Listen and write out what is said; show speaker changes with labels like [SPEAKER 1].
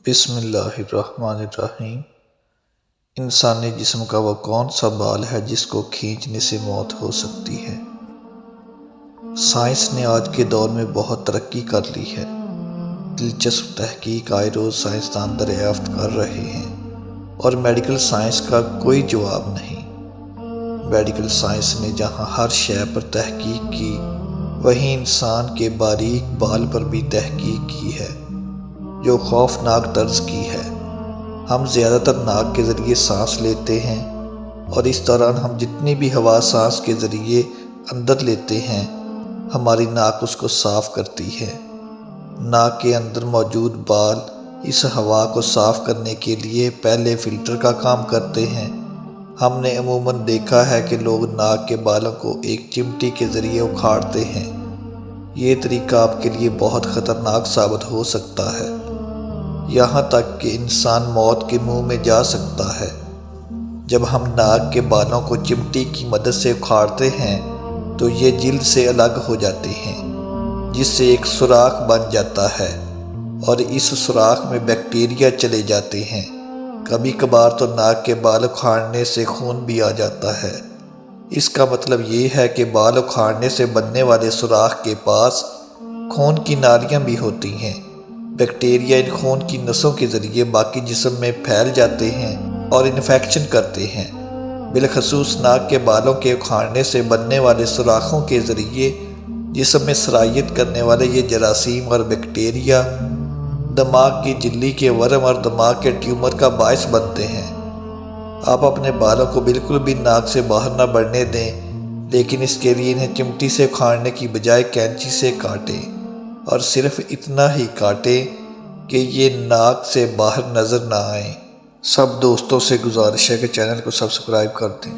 [SPEAKER 1] بسم اللہ الرحمن الرحیم۔ انسانی جسم کا وہ کون سا بال ہے جس کو کھینچنے سے موت ہو سکتی ہے؟ سائنس نے آج کے دور میں بہت ترقی کر لی ہے۔ دلچسپ تحقیق آئے روز سائنسدان دریافت کر رہے ہیں اور میڈیکل سائنس کا کوئی جواب نہیں۔ میڈیکل سائنس نے جہاں ہر شے پر تحقیق کی، وہیں انسان کے باریک بال پر بھی تحقیق کی ہے، جو خوفناک طرز کی ہے۔ ہم زیادہ تر ناک کے ذریعے سانس لیتے ہیں، اور اس دوران ہم جتنی بھی ہوا سانس کے ذریعے اندر لیتے ہیں، ہماری ناک اس کو صاف کرتی ہے۔ ناک کے اندر موجود بال اس ہوا کو صاف کرنے کے لیے پہلے فلٹر کا کام کرتے ہیں۔ ہم نے عموماً دیکھا ہے کہ لوگ ناک کے بالوں کو ایک چمٹی کے ذریعے اکھاڑتے ہیں۔ یہ طریقہ آپ کے لیے بہت خطرناک ثابت ہو سکتا ہے، یہاں تک کہ انسان موت کے منہ میں جا سکتا ہے۔ جب ہم ناک کے بالوں کو چمٹی کی مدد سے اکھاڑتے ہیں تو یہ جلد سے الگ ہو جاتے ہیں، جس سے ایک سوراخ بن جاتا ہے، اور اس سوراخ میں بیکٹیریا چلے جاتے ہیں۔ کبھی کبھار تو ناک کے بال اکھاڑنے سے خون بھی آ جاتا ہے۔ اس کا مطلب یہ ہے کہ بال اکھاڑنے سے بننے والے سوراخ کے پاس خون کی نالیاں بھی ہوتی ہیں۔ بیکٹیریا ان خون کی نسوں کے ذریعے باقی جسم میں پھیل جاتے ہیں اور انفیکشن کرتے ہیں۔ بالخصوص ناک کے بالوں کے اکھاڑنے سے بننے والے سوراخوں کے ذریعے جسم میں سرایت کرنے والے یہ جراثیم اور بیکٹیریا دماغ کی جھلی کے ورم اور دماغ کے ٹیومر کا باعث بنتے ہیں۔ آپ اپنے بالوں کو بالکل بھی ناک سے باہر نہ بڑھنے دیں، لیکن اس کے لیے انہیں چمٹی سے اکھاڑنے کی بجائے کینچی سے کاٹیں، اور صرف اتنا ہی کاٹیں کہ یہ ناک سے باہر نظر نہ آئیں۔ سب دوستوں سے گزارش ہے کہ چینل کو سبسکرائب کر دیں۔